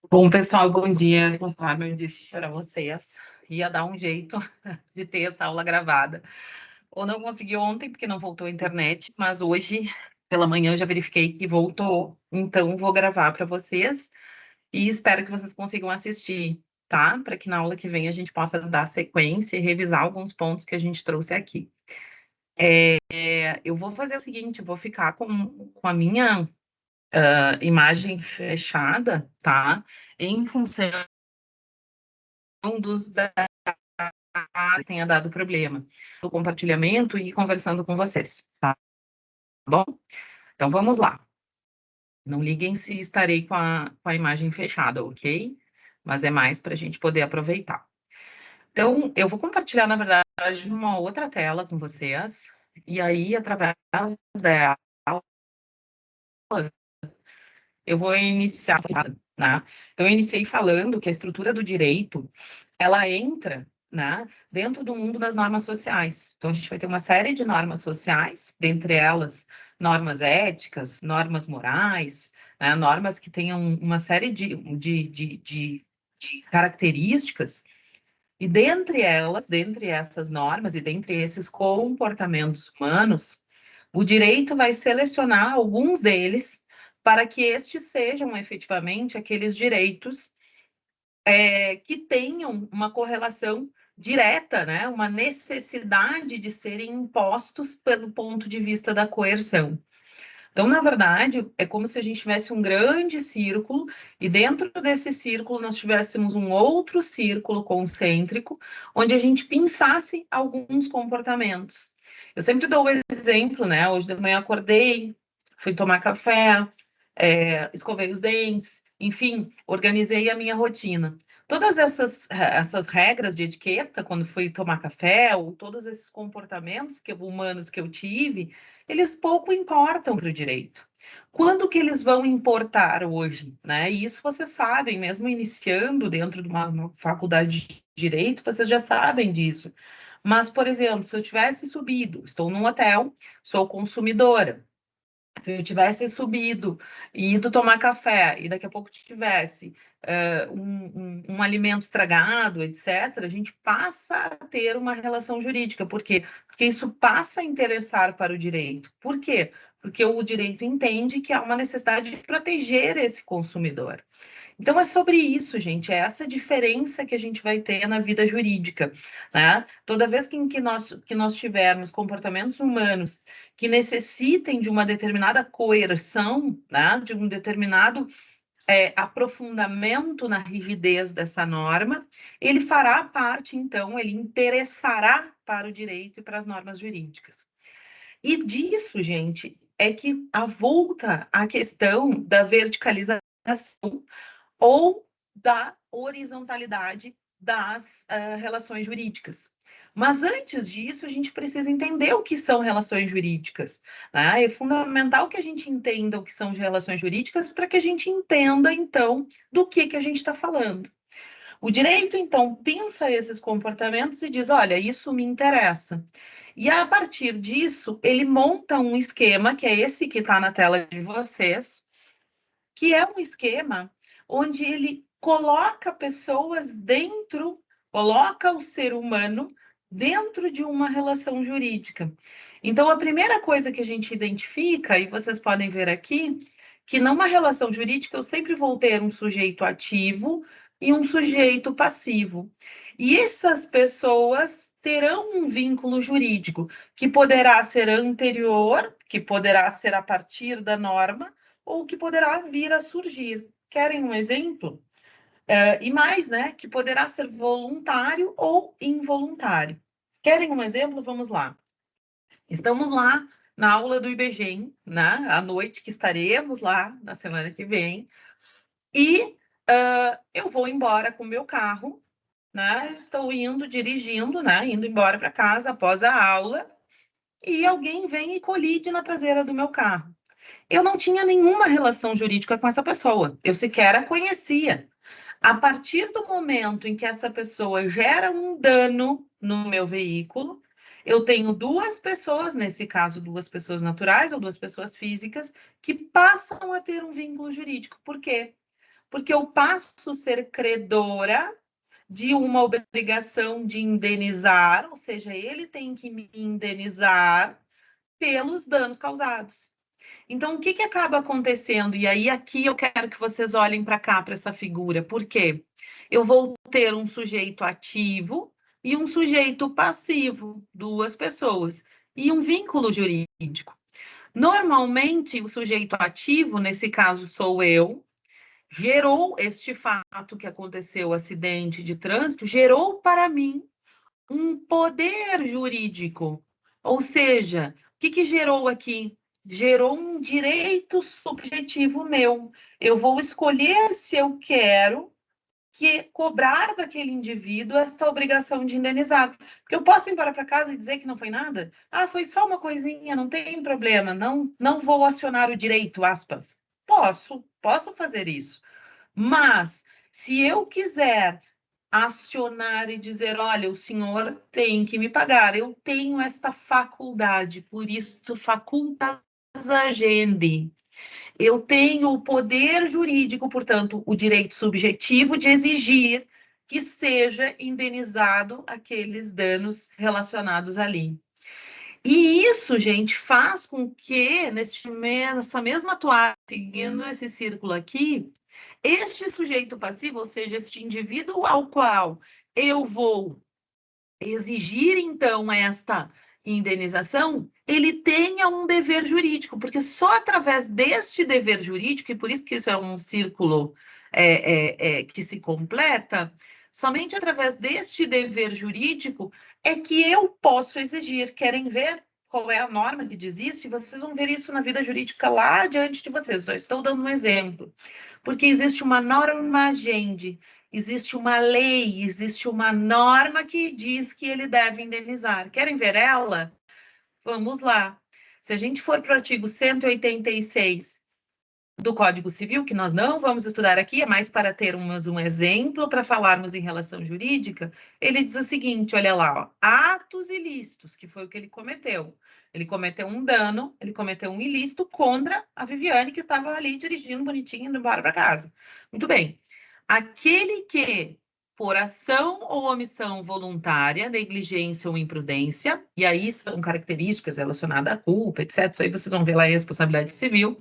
Bom, pessoal, bom dia. Conforme eu disse para vocês, ia dar um jeito de ter essa aula gravada. Ou não consegui ontem, porque não voltou a internet, mas hoje, pela manhã, eu já verifiquei que voltou. Então, vou gravar para vocês e espero que vocês consigam assistir, tá? Para que na aula que vem a gente possa dar sequência e revisar alguns pontos que a gente trouxe aqui. Eu vou fazer o seguinte, eu vou ficar com a minha imagem fechada, tá? Em função dos tenha dado problema no compartilhamento e conversando com vocês, tá bom? Então vamos lá. Não liguem se estarei com a imagem fechada, ok? Mas é mais para a gente poder aproveitar. Então, eu vou compartilhar, na verdade, uma outra tela com vocês, e aí, através dela, eu vou iniciar, né? Então, eu iniciei falando que a estrutura do direito, ela entra, né, dentro do mundo das normas sociais. Então, a gente vai ter uma série de normas sociais, dentre elas, normas éticas, normas morais, né, normas que tenham uma série de características, e dentre elas, dentre essas normas e dentre esses comportamentos humanos, o direito vai selecionar alguns deles para que estes sejam efetivamente aqueles direitos que tenham uma correlação direta, né, uma necessidade de serem impostos pelo ponto de vista da coerção. Então, na verdade, é como se a gente tivesse um grande círculo e dentro desse círculo nós tivéssemos um outro círculo concêntrico, onde a gente pensasse alguns comportamentos. Eu sempre dou o exemplo, né? Hoje de manhã acordei, fui tomar café, escovei os dentes, enfim, organizei a minha rotina. Todas essas regras de etiqueta, quando fui tomar café, ou todos esses comportamentos humanos que eu tive, eles pouco importam para o direito. Quando que eles vão importar hoje, né? E isso vocês sabem, mesmo iniciando dentro de uma faculdade de direito, vocês já sabem disso. Mas, por exemplo, se eu tivesse subido, estou num hotel, sou consumidora, se eu tivesse subido e ido tomar café e daqui a pouco tivesse um alimento estragado, etc., a gente passa a ter uma relação jurídica. Por quê? Porque isso passa a interessar para o direito. Por quê? Porque o direito entende que há uma necessidade de proteger esse consumidor. Então, é sobre isso, gente, é essa diferença que a gente vai ter na vida jurídica, né? Toda vez que nós tivermos comportamentos humanos que necessitem de uma determinada coerção, né? De um determinado aprofundamento na rigidez dessa norma, ele fará parte, então, ele interessará para o direito e para as normas jurídicas. E disso, gente, é que avulta a questão da verticalização ou da horizontalidade das relações jurídicas. Mas antes disso, a gente precisa entender o que são relações jurídicas, né? É fundamental que a gente entenda o que são relações jurídicas para que a gente entenda, então, do que a gente está falando. O direito, então, pensa esses comportamentos e diz: olha, isso me interessa. E a partir disso, ele monta um esquema, que é esse que está na tela de vocês, que é um esquema onde ele coloca pessoas dentro, coloca o ser humano dentro de uma relação jurídica. Então, a primeira coisa que a gente identifica, e vocês podem ver aqui, que numa relação jurídica eu sempre vou ter um sujeito ativo e um sujeito passivo. E essas pessoas terão um vínculo jurídico que poderá ser anterior, que poderá ser a partir da norma, ou que poderá vir a surgir. Querem um exemplo? E mais, né? Que poderá ser voluntário ou involuntário. Querem um exemplo? Vamos lá. Estamos lá na aula do IBGEM, né? À noite que estaremos lá na semana que vem. E eu vou embora com o meu carro, né? Estou indo, dirigindo, né? Indo embora para casa após a aula. E alguém vem e colide na traseira do meu carro. Eu não tinha nenhuma relação jurídica com essa pessoa, eu sequer a conhecia. A partir do momento em que essa pessoa gera um dano no meu veículo, eu tenho duas pessoas, nesse caso, duas pessoas naturais ou duas pessoas físicas, que passam a ter um vínculo jurídico. Por quê? porque eu passo a ser credora de uma obrigação de indenizar, ou seja, ele tem que me indenizar pelos danos causados. Então, o que que acaba acontecendo? E aí, aqui eu quero que vocês olhem para cá, para essa figura. Por quê? Eu vou ter um sujeito ativo e um sujeito passivo, duas pessoas, e um vínculo jurídico. Normalmente, o sujeito ativo, nesse caso sou eu, gerou este fato que aconteceu, o acidente de trânsito, gerou para mim um poder jurídico. Ou seja, o que que gerou aqui? Gerou um direito subjetivo meu. Eu vou escolher se eu quero cobrar daquele indivíduo esta obrigação de indenizar. Porque eu posso ir embora para casa e dizer que não foi nada? Ah, foi só uma coisinha, não tem problema, não vou acionar o direito, aspas. Posso fazer isso. Mas, se eu quiser acionar e dizer, olha, o senhor tem que me pagar, eu tenho esta faculdade, por isso facultas agendi. Eu tenho o poder jurídico, portanto, o direito subjetivo de exigir que seja indenizado aqueles danos relacionados ali. E isso, gente, faz com que, nessa mesma toada, seguindo esse círculo aqui, este sujeito passivo, ou seja, este indivíduo ao qual eu vou exigir, então, esta indenização, ele tenha um dever jurídico, porque só através deste dever jurídico, e por isso que isso é um círculo que se completa, somente através deste dever jurídico é que eu posso exigir. Querem ver qual é a norma que diz isso? E vocês vão ver isso na vida jurídica lá diante de vocês. Só estou dando um exemplo. Porque existe uma norma agendi, existe uma lei, existe uma norma que diz que ele deve indenizar. Querem ver ela? Vamos lá. Se a gente for para o artigo 186 do Código Civil, que nós não vamos estudar aqui, é mais para termos um exemplo para falarmos em relação jurídica, ele diz o seguinte, olha lá, ó, atos ilícitos, que foi o que ele cometeu. Ele cometeu um dano, ele cometeu um ilícito contra a Viviane, que estava ali dirigindo bonitinho, indo embora para casa. Muito bem. Aquele que, por ação ou omissão voluntária, negligência ou imprudência, e aí são características relacionadas à culpa, etc. Isso aí vocês vão ver lá em responsabilidade civil,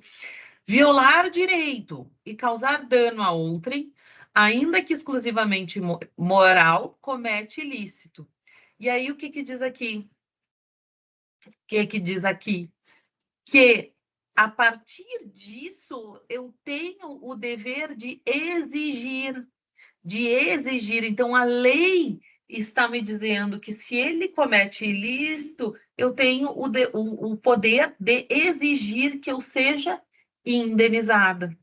violar direito e causar dano a outrem, ainda que exclusivamente moral, comete ilícito. E aí, o que que diz aqui? O que que diz aqui? Que, a partir disso, eu tenho o dever de exigir. Então, a lei está me dizendo que se ele comete ilícito, eu tenho o poder de exigir que eu seja indenizada,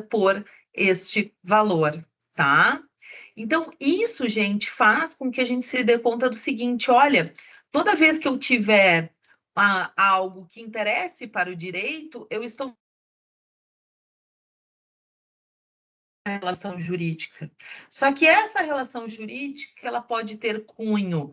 por este valor, tá? Então, isso, gente, faz com que a gente se dê conta do seguinte, olha, toda vez que eu tiver algo que interesse para o direito, eu estou relação jurídica. Só que essa relação jurídica, ela pode ter cunho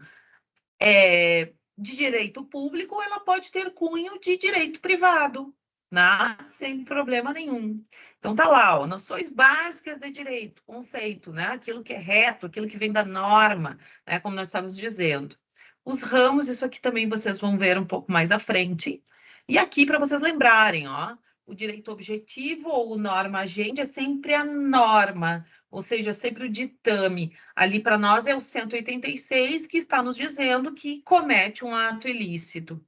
de direito público, ou ela pode ter cunho de direito privado, né? Sem problema nenhum. Então tá lá, ó, noções básicas de direito, conceito, né? Aquilo que é reto, aquilo que vem da norma, né? Como nós estávamos dizendo. Os ramos, isso aqui também vocês vão ver um pouco mais à frente. E aqui para vocês lembrarem, ó, o direito objetivo ou norma agente é sempre a norma, ou seja, sempre o ditame. Ali para nós é o 186 que está nos dizendo que comete um ato ilícito,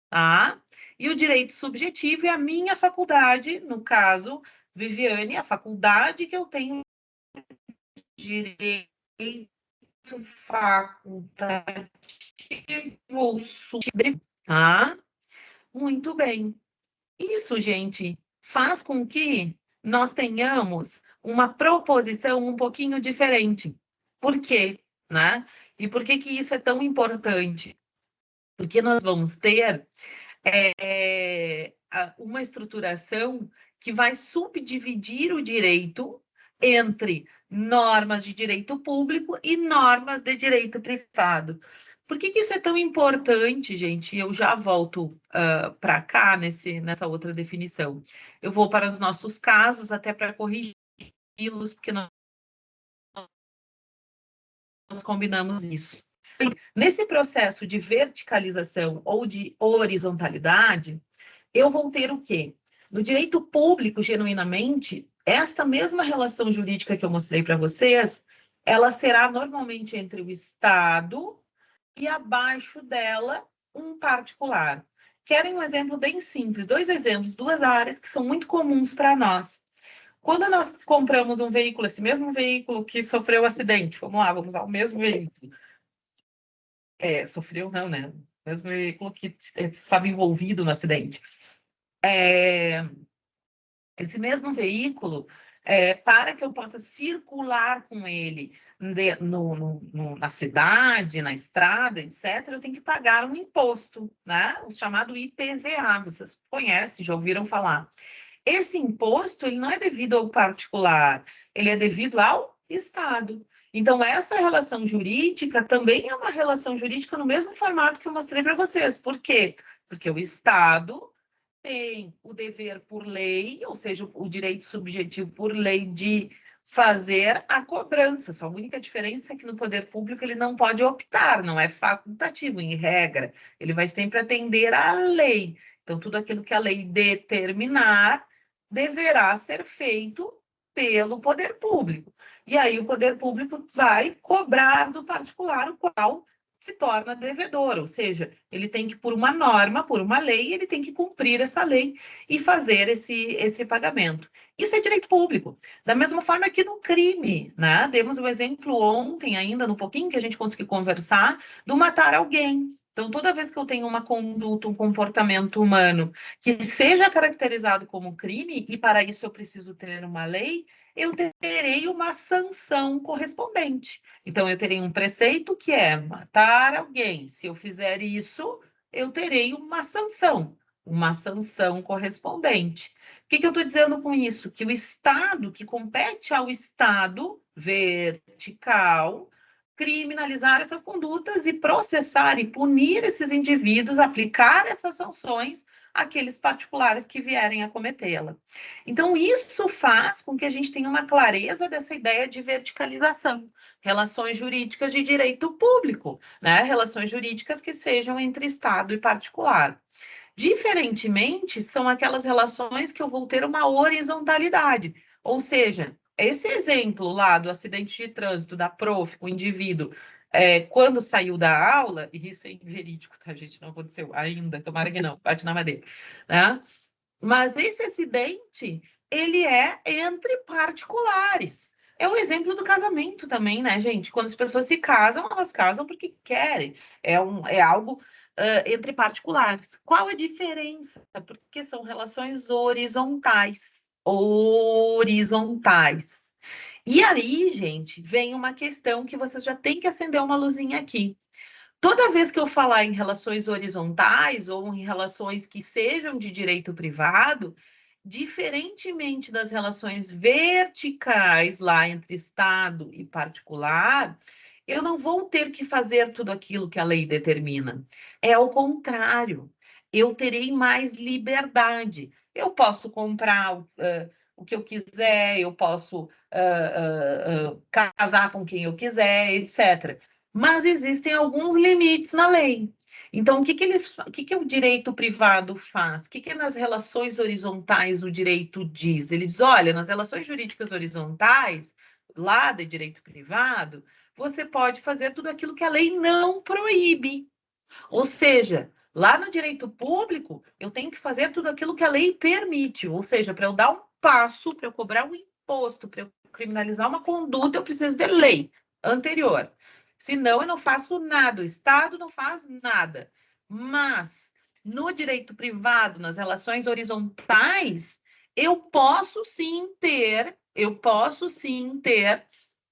tá? E o direito subjetivo é a minha faculdade, no caso, Viviane, a faculdade que eu tenho direito facultativo ou subjetivo, tá? Muito bem. Isso, gente, faz com que nós tenhamos uma proposição um pouquinho diferente. Por quê? Né? E por que que isso é tão importante? Porque nós vamos ter uma estruturação que vai subdividir o direito entre normas de direito público e normas de direito privado. Por que isso é tão importante, gente? Eu já volto para cá nessa outra definição. Eu vou para os nossos casos, até para corrigi-los, porque nós combinamos isso. Nesse processo de verticalização ou de horizontalidade, eu vou ter o quê? No direito público, genuinamente, esta mesma relação jurídica que eu mostrei para vocês, ela será normalmente entre o Estado e abaixo dela um particular. Querem um exemplo bem simples? Dois exemplos, duas áreas que são muito comuns para nós. Quando nós compramos um veículo, esse mesmo veículo que sofreu acidente, vamos lá, vamos usar o mesmo veículo. Sofreu não, né? O mesmo veículo que estava envolvido no acidente. Esse mesmo veículo, para que eu possa circular com ele na cidade, na estrada, etc., eu tenho que pagar um imposto, né? O chamado IPVA, vocês conhecem, já ouviram falar. Esse imposto, ele não é devido ao particular, ele é devido ao Estado. Então, essa relação jurídica também é uma relação jurídica no mesmo formato que eu mostrei para vocês. Por quê? Porque o Estado tem o dever por lei, ou seja, o direito subjetivo por lei de fazer a cobrança. Só a única diferença é que no poder público ele não pode optar, não é facultativo, em regra. Ele vai sempre atender à lei. Então, tudo aquilo que a lei determinar deverá ser feito pelo poder público. E aí o poder público vai cobrar do particular, o qual se torna devedor, ou seja, ele tem que, por uma norma, por uma lei, ele tem que cumprir essa lei e fazer esse pagamento. Isso é direito público. Da mesma forma que no crime, né? Demos um exemplo ontem, ainda no pouquinho que a gente conseguiu conversar, do matar alguém. Então, toda vez que eu tenho uma conduta, um comportamento humano que seja caracterizado como crime, e para isso eu preciso ter uma lei, eu terei uma sanção correspondente. Então, eu terei um preceito que é matar alguém. Se eu fizer isso, eu terei uma sanção correspondente. O que eu estou dizendo com isso? Que o Estado, que compete ao Estado vertical, criminalizar essas condutas e processar e punir esses indivíduos, aplicar essas sanções àqueles particulares que vierem a cometê-la. Então, isso faz com que a gente tenha uma clareza dessa ideia de verticalização. Relações jurídicas de direito público, né? Relações jurídicas que sejam entre Estado e particular. Diferentemente, são aquelas relações que eu vou ter uma horizontalidade, ou seja, esse exemplo lá do acidente de trânsito da prof, o indivíduo, quando saiu da aula, e isso é inverídico, tá, gente? Não aconteceu ainda, tomara que não, bate na madeira, né? Mas esse acidente, ele é entre particulares. É o exemplo do casamento também, né, gente? Quando as pessoas se casam, elas casam porque querem. É algo entre particulares. Qual a diferença? Porque são relações horizontais. Horizontais. E aí, gente, vem uma questão que vocês já têm que acender uma luzinha aqui. Toda vez que eu falar em relações horizontais ou em relações que sejam de direito privado, diferentemente das relações verticais lá entre Estado e particular, eu não vou ter que fazer tudo aquilo que a lei determina. É o contrário. Eu terei mais liberdade. Eu posso comprar o que eu quiser, eu posso casar com quem eu quiser, etc. Mas existem alguns limites na lei. Então, o que o direito privado faz? O que nas relações horizontais o direito diz? Ele diz, olha, nas relações jurídicas horizontais, lá de direito privado, você pode fazer tudo aquilo que a lei não proíbe. Ou seja, lá no direito público, eu tenho que fazer tudo aquilo que a lei permite. Ou seja, para eu dar um passo, para eu cobrar um imposto, para eu criminalizar uma conduta, eu preciso de lei anterior. Senão, eu não faço nada, o Estado não faz nada. Mas, no direito privado, nas relações horizontais, eu posso sim ter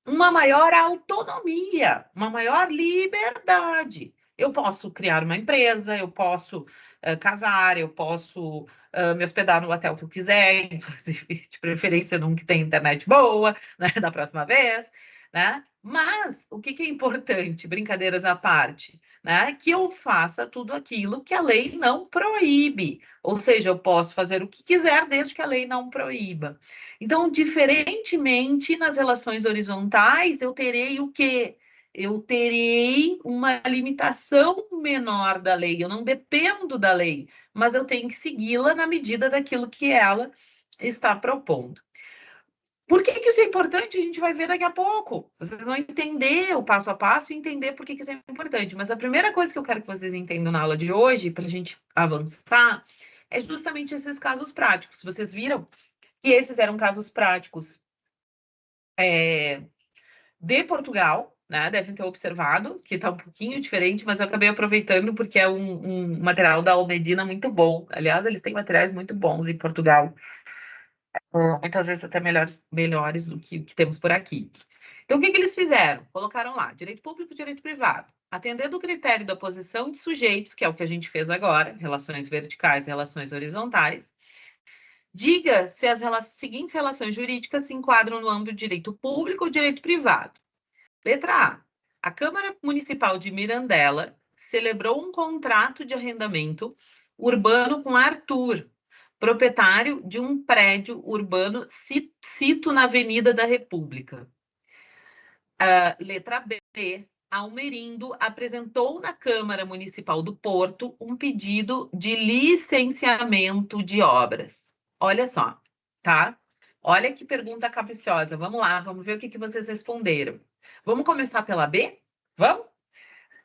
uma maior autonomia, uma maior liberdade. Eu posso criar uma empresa, eu posso casar, eu posso me hospedar no hotel que eu quiser, inclusive, de preferência num que tem internet boa, né, da próxima vez, né? Mas o que é importante, brincadeiras à parte, né, que eu faça tudo aquilo que a lei não proíbe. Ou seja, eu posso fazer o que quiser desde que a lei não proíba. Então, diferentemente nas relações horizontais, eu terei o quê? Eu terei uma limitação menor da lei, eu não dependo da lei, mas eu tenho que segui-la na medida daquilo que ela está propondo. Por que isso é importante? A gente vai ver daqui a pouco. Vocês vão entender o passo a passo e entender por que isso é importante. Mas a primeira coisa que eu quero que vocês entendam na aula de hoje, para a gente avançar, é justamente esses casos práticos. Vocês viram que esses eram casos práticos de Portugal, né? Devem ter observado que está um pouquinho diferente, mas eu acabei aproveitando porque é um material da Almedina muito bom. Aliás, eles têm materiais muito bons em Portugal. Muitas vezes até melhores do que temos por aqui. Então, o que eles fizeram? Colocaram lá, direito público e direito privado. Atendendo o critério da posição de sujeitos, que é o que a gente fez agora, relações verticais e relações horizontais, diga se as seguintes relações jurídicas se enquadram no âmbito do direito público ou direito privado. Letra A. A Câmara Municipal de Mirandela celebrou um contrato de arrendamento urbano com Arthur, proprietário de um prédio urbano cito na Avenida da República. Letra B. Almerindo apresentou na Câmara Municipal do Porto um pedido de licenciamento de obras. Olha só, tá? Olha que pergunta capciosa. Vamos lá, vamos ver o que vocês responderam. Vamos começar pela B? Vamos?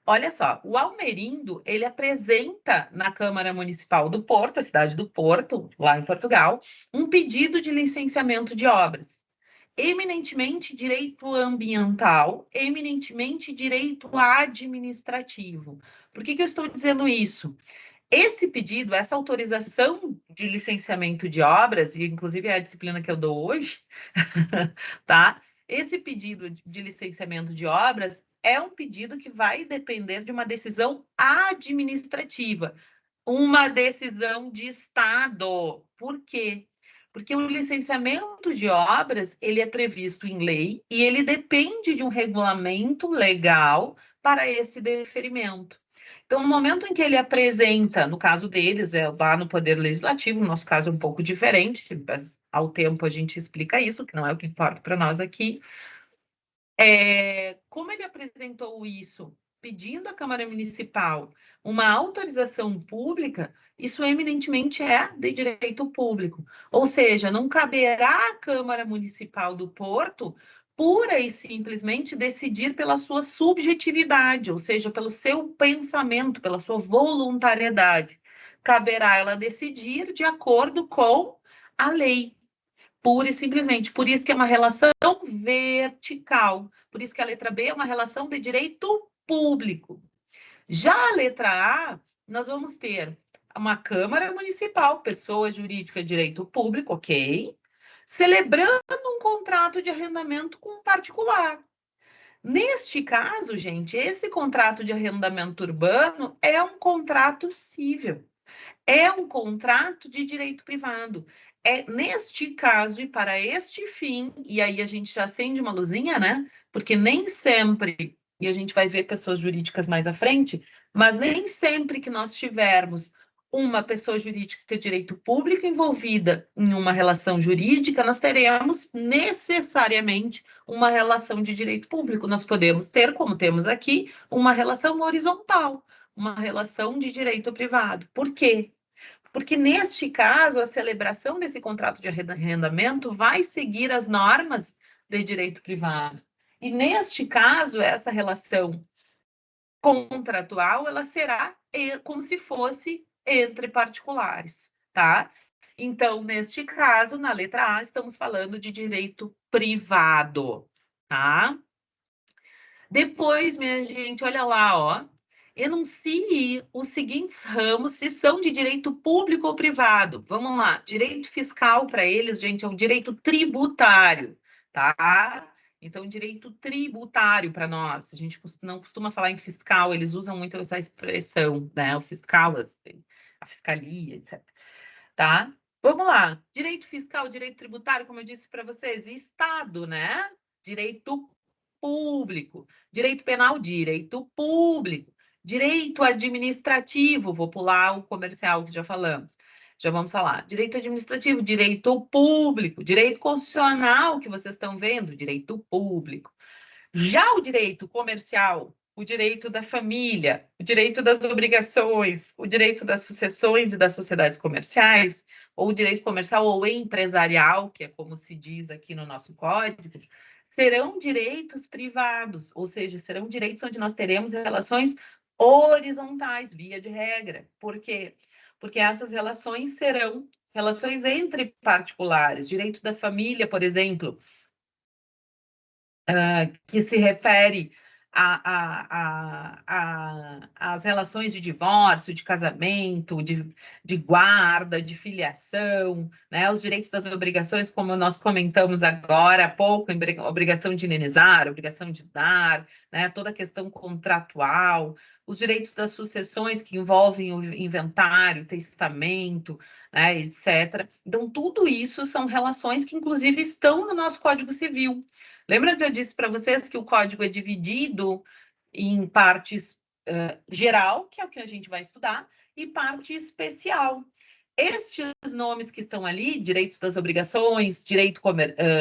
Olha só, o Almerindo, ele apresenta na Câmara Municipal do Porto, a cidade do Porto, lá em Portugal, um pedido de licenciamento de obras. Eminentemente direito ambiental, eminentemente direito administrativo. Por que eu estou dizendo isso? Esse pedido, essa autorização de licenciamento de obras, e inclusive é a disciplina que eu dou hoje, tá? Esse pedido de licenciamento de obras é um pedido que vai depender de uma decisão administrativa, uma decisão de Estado. Por quê? Porque o licenciamento de obras, ele é previsto em lei e ele depende de um regulamento legal para esse deferimento. Então, no momento em que ele apresenta, no caso deles, lá no Poder Legislativo, no nosso caso é um pouco diferente, mas ao tempo a gente explica isso, que não é o que importa para nós aqui. Como ele apresentou isso, pedindo à Câmara Municipal uma autorização pública, isso eminentemente é de direito público. Ou seja, não caberá à Câmara Municipal do Porto pura e simplesmente decidir pela sua subjetividade, ou seja, pelo seu pensamento, pela sua voluntariedade. Caberá ela decidir de acordo com a lei, pura e simplesmente. Por isso que é uma relação vertical. Por isso que a letra B é uma relação de direito público. Já a letra A, nós vamos ter uma Câmara Municipal, pessoa jurídica, direito público, ok, celebrando um contrato de arrendamento com um particular. Neste caso, gente, esse contrato de arrendamento urbano é um contrato civil, é um contrato de direito privado. É neste caso e para este fim, e aí a gente já acende uma luzinha, né? Porque nem sempre, e a gente vai ver pessoas jurídicas mais à frente, mas nem sempre que nós tivermos uma pessoa jurídica de direito público envolvida em uma relação jurídica, nós teremos necessariamente uma relação de direito público. Nós podemos ter, como temos aqui, uma relação horizontal, uma relação de direito privado. Por quê? Porque, neste caso, a celebração desse contrato de arrendamento vai seguir as normas de direito privado. E, neste caso, essa relação contratual, ela será como se fosse entre particulares, tá? Então, neste caso, na letra A, estamos falando de direito privado, tá? Depois, minha gente, olha lá, ó. Enuncie os seguintes ramos se são de direito público ou privado. Vamos lá. Direito fiscal para eles, gente, é o direito tributário, tá? Então, direito tributário para nós. A gente não costuma falar em fiscal, eles usam muito essa expressão, né? O fiscal, a fiscalia, etc. Tá? Vamos lá. Direito fiscal, direito tributário, como eu disse para vocês, e Estado, né? Direito público. Direito penal, direito público. Direito administrativo, vou pular o comercial que já falamos. Já vamos falar. Direito administrativo, direito público, direito constitucional, que vocês estão vendo, direito público. Já o direito comercial, o direito da família, o direito das obrigações, o direito das sucessões e das sociedades comerciais, ou o direito comercial ou empresarial, que é como se diz aqui no nosso código, serão direitos privados, ou seja, serão direitos onde nós teremos relações horizontais, via de regra. Por quê? Porque essas relações serão relações entre particulares. Direito da família, por exemplo, que se refere às relações de divórcio, de casamento, de guarda, de filiação, né? Os direitos das obrigações, como nós comentamos agora há pouco, obrigação de indenizar, obrigação de dar, né? Toda a questão contratual, os direitos das sucessões que envolvem o inventário, testamento, né, etc. Então, tudo isso são relações que, inclusive, estão no nosso Código Civil. Lembra que eu disse para vocês que o código é dividido em partes geral, que é o que a gente vai estudar, e parte especial. Estes nomes que estão ali, direitos das obrigações, direito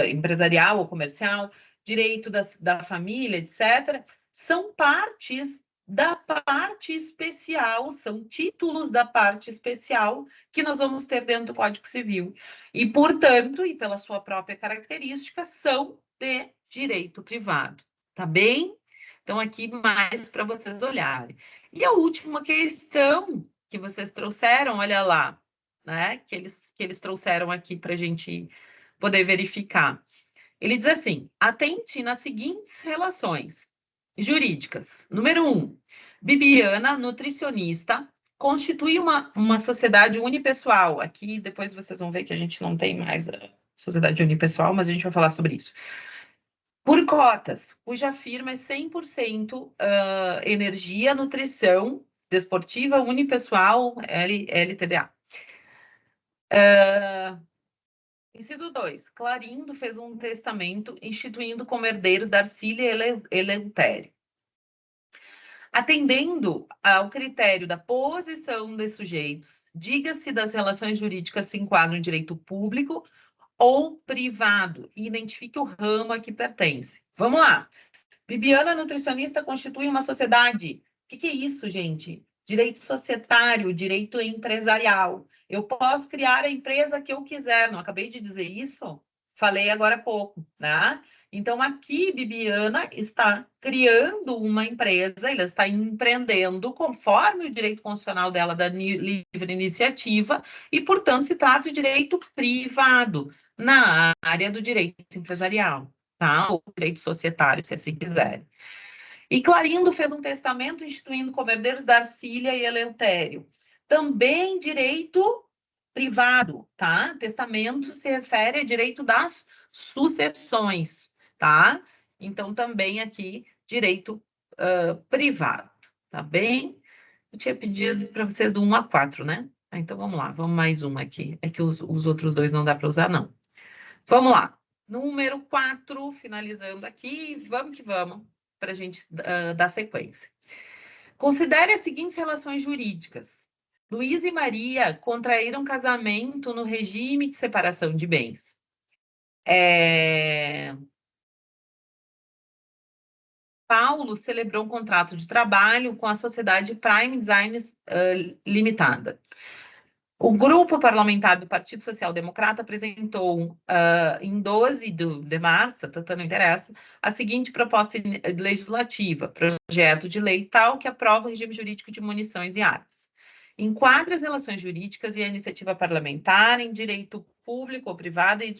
empresarial ou comercial, direito da família, etc., são partes da parte especial, são títulos da parte especial que nós vamos ter dentro do Código Civil. E, portanto, e pela sua própria característica, são de direito privado, tá bem? Então, aqui mais para vocês olharem. E a última questão que vocês trouxeram, olha lá, né? Que eles trouxeram aqui para a gente poder verificar. Ele diz assim: atente nas seguintes relações jurídicas. Número 1, Bibiana, nutricionista, constitui uma sociedade unipessoal. Aqui, depois vocês vão ver que a gente não tem mais a sociedade unipessoal, mas a gente vai falar sobre isso. Por cotas, cuja firma é 100% energia, nutrição, desportiva, unipessoal, LTDA. Inciso 2. Clarindo fez um testamento instituindo como herdeiros Darcília e Eleutério. Atendendo ao critério da posição dos sujeitos, diga-se das relações jurídicas se enquadram em direito público ou privado, e identifique o ramo a que pertence. Vamos lá. Bibiana, nutricionista, constitui uma sociedade. O que é isso, gente? Direito societário, direito empresarial. Eu posso criar a empresa que eu quiser. Não acabei de dizer isso? Falei agora há pouco, né? Então, aqui, Bibiana está criando uma empresa, ela está empreendendo conforme o direito constitucional dela da livre iniciativa e, portanto, se trata de direito privado na área do direito empresarial, tá? Ou direito societário, se assim quiserem. E Clarindo fez um testamento instituindo como herdeiros Darcília e Eleutério. Também direito privado, tá? Testamento se refere a direito das sucessões, tá? Então, também aqui, direito privado, tá bem? Eu tinha pedido para vocês do 1 a 4, né? Então, vamos lá, vamos mais um aqui. É que os outros dois não dá para usar, não. Vamos lá. Número 4, finalizando aqui, vamos que vamos, para a gente dar sequência. Considere as seguintes relações jurídicas. Luiz e Maria contraíram casamento no regime de separação de bens. Paulo celebrou um contrato de trabalho com a sociedade Prime Designs Limitada. O grupo parlamentar do Partido Social Democrata apresentou, em 12 de março, tanto não interessa, a seguinte proposta legislativa, projeto de lei tal que aprova o regime jurídico de munições e armas. Enquadra as relações jurídicas e a iniciativa parlamentar em direito público ou privado e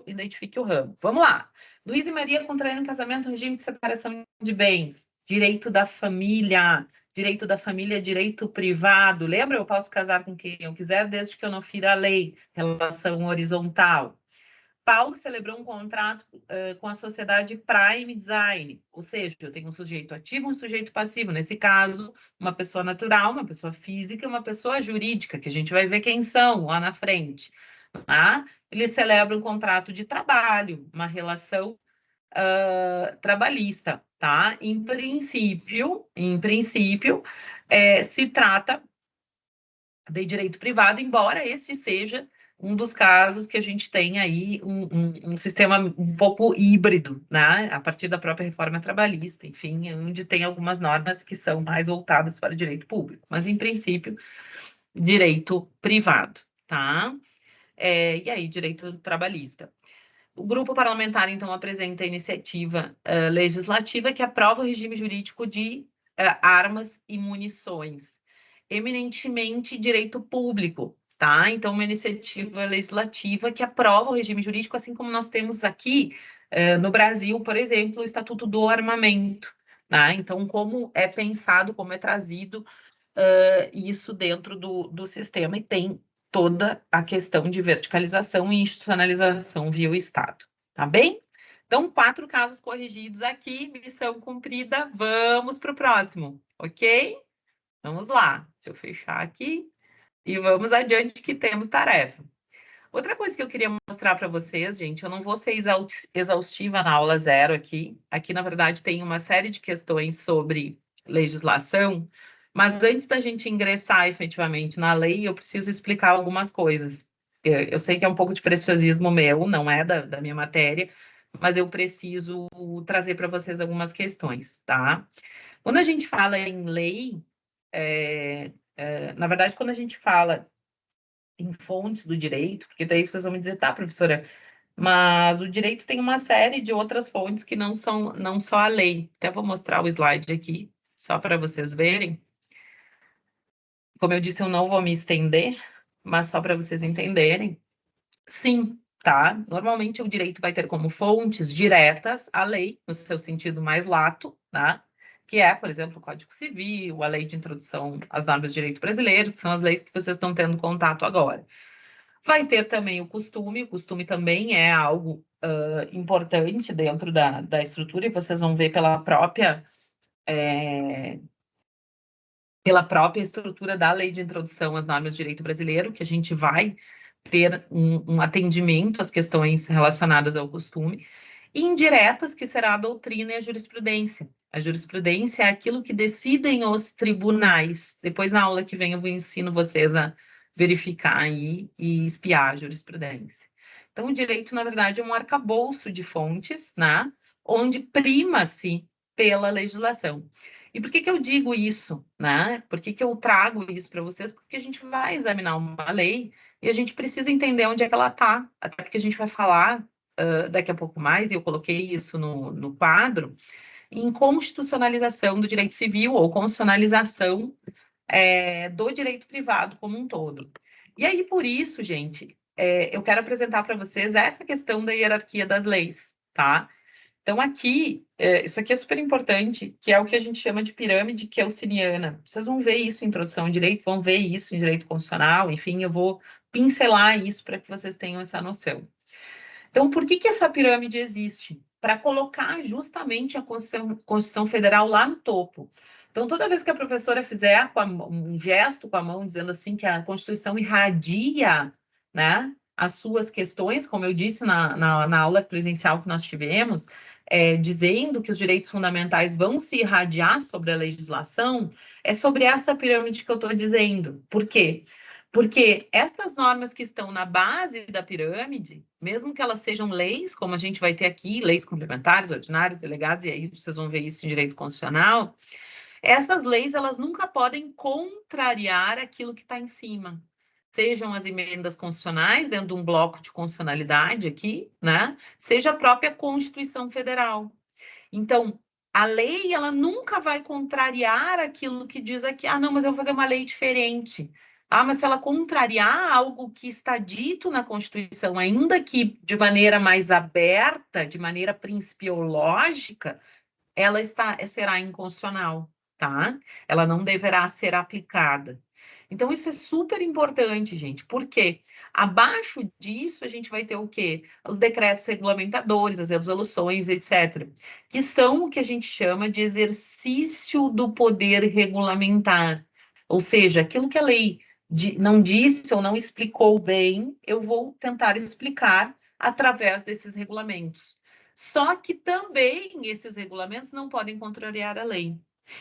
identifique o ramo. Vamos lá. Luiz e Maria contraíram casamento no regime de separação de bens, direito da família, direito privado. Lembra? Eu posso casar com quem eu quiser, desde que eu não fira a lei, relação horizontal. Paulo celebrou um contrato com a sociedade Prime Design, ou seja, eu tenho um sujeito ativo e um sujeito passivo. Nesse caso, uma pessoa natural, uma pessoa física e uma pessoa jurídica, que a gente vai ver quem são lá na frente. Tá? Ele celebra um contrato de trabalho, uma relação trabalhista. tá? Em princípio, se trata de direito privado, embora esse seja um dos casos que a gente tem aí um sistema um pouco híbrido, né? A partir da própria reforma trabalhista, enfim, onde tem algumas normas que são mais voltadas para o direito público, mas em princípio, direito privado, tá? E aí, direito trabalhista. O grupo parlamentar, então, apresenta a iniciativa legislativa que aprova o regime jurídico de armas e munições, eminentemente direito público, tá? Então, uma iniciativa legislativa que aprova o regime jurídico, assim como nós temos aqui no Brasil, por exemplo, o Estatuto do Armamento, tá? Então, como é pensado, como é trazido isso dentro do sistema e tem toda a questão de verticalização e institucionalização via o Estado, tá bem? Então, 4 casos corrigidos aqui, missão cumprida, vamos para o próximo, ok? Vamos lá, deixa eu fechar aqui e vamos adiante que temos tarefa. Outra coisa que eu queria mostrar para vocês, gente, eu não vou ser exaustiva na aula 0 aqui. Aqui, na verdade, tem uma série de questões sobre legislação, mas antes da gente ingressar efetivamente na lei, eu preciso explicar algumas coisas. Eu sei que é um pouco de preciosismo meu, não é da minha matéria, mas eu preciso trazer para vocês algumas questões, tá? Quando a gente fala em lei, na verdade, quando a gente fala em fontes do direito, porque daí vocês vão me dizer, tá, professora, mas o direito tem uma série de outras fontes que não só a lei. Até vou mostrar o slide aqui, só para vocês verem. Como eu disse, eu não vou me estender, mas só para vocês entenderem. Sim, tá? Normalmente o direito vai ter como fontes diretas a lei, no seu sentido mais lato, tá? Que é, por exemplo, o Código Civil, a Lei de Introdução às Normas de Direito Brasileiro, que são as leis que vocês estão tendo contato agora. Vai ter também o costume também é algo importante dentro da estrutura, e vocês vão ver pela própria estrutura da Lei de Introdução às Normas de Direito Brasileiro, que a gente vai ter um atendimento às questões relacionadas ao costume, e indiretas, que será a doutrina e a jurisprudência. A jurisprudência é aquilo que decidem os tribunais. Depois, na aula que vem, eu ensino vocês a verificar aí e espiar a jurisprudência. Então, o direito, na verdade, é um arcabouço de fontes, né? Onde prima-se pela legislação. E por que que eu digo isso, né? Por que que eu trago isso para vocês? Porque a gente vai examinar uma lei e a gente precisa entender onde é que ela está, até porque a gente vai falar daqui a pouco mais, e eu coloquei isso no quadro, em constitucionalização do direito civil ou constitucionalização do direito privado como um todo. E aí, por isso, gente, eu quero apresentar para vocês essa questão da hierarquia das leis, tá? Então, aqui, isso aqui é super importante, que é o que a gente chama de pirâmide kelseniana. Vocês vão ver isso em introdução ao direito, vão ver isso em direito constitucional, enfim, eu vou pincelar isso para que vocês tenham essa noção. Então, por que que essa pirâmide existe? Para colocar justamente a Constituição Federal lá no topo. Então, toda vez que a professora fizer um gesto com a mão, dizendo assim que a Constituição irradia, né, as suas questões, como eu disse na aula presencial que nós tivemos, dizendo que os direitos fundamentais vão se irradiar sobre a legislação, é sobre essa pirâmide que eu estou dizendo. Por quê? Porque essas normas que estão na base da pirâmide, mesmo que elas sejam leis, como a gente vai ter aqui, leis complementares, ordinárias, delegadas, e aí vocês vão ver isso em direito constitucional, essas leis, elas nunca podem contrariar aquilo que está em cima. Sejam as emendas constitucionais, dentro de um bloco de constitucionalidade aqui, né? Seja a própria Constituição Federal. Então, a lei, ela nunca vai contrariar aquilo que diz aqui, ah, não, mas eu vou fazer uma lei diferente. Ah, mas se ela contrariar algo que está dito na Constituição, ainda que de maneira mais aberta, de maneira principiológica, ela será inconstitucional, tá? Ela não deverá ser aplicada. Então, isso é super importante, gente, porque abaixo disso a gente vai ter o quê? Os decretos regulamentadores, as resoluções, etc., que são o que a gente chama de exercício do poder regulamentar. Ou seja, aquilo que a lei não disse ou não explicou bem, eu vou tentar explicar através desses regulamentos. Só que também esses regulamentos não podem contrariar a lei.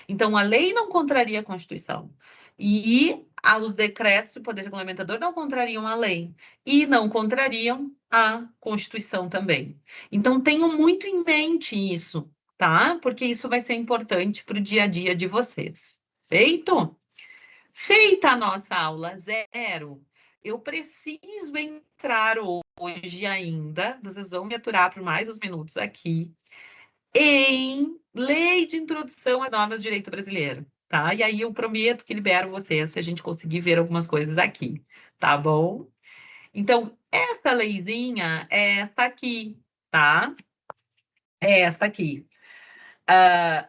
Então, a lei não contraria a Constituição. E os decretos do Poder Regulamentador não contrariam a lei. E não contrariam a Constituição também. Então, tenham muito em mente isso, tá? Porque isso vai ser importante para o dia a dia de vocês. Feito? Feita a nossa aula zero, eu preciso entrar hoje ainda, vocês vão me aturar por mais uns minutos aqui, em Lei de Introdução às Normas de Direito Brasileiro, tá? E aí eu prometo que libero vocês se a gente conseguir ver algumas coisas aqui, tá bom? Então, esta leizinha é esta aqui, tá? É esta aqui.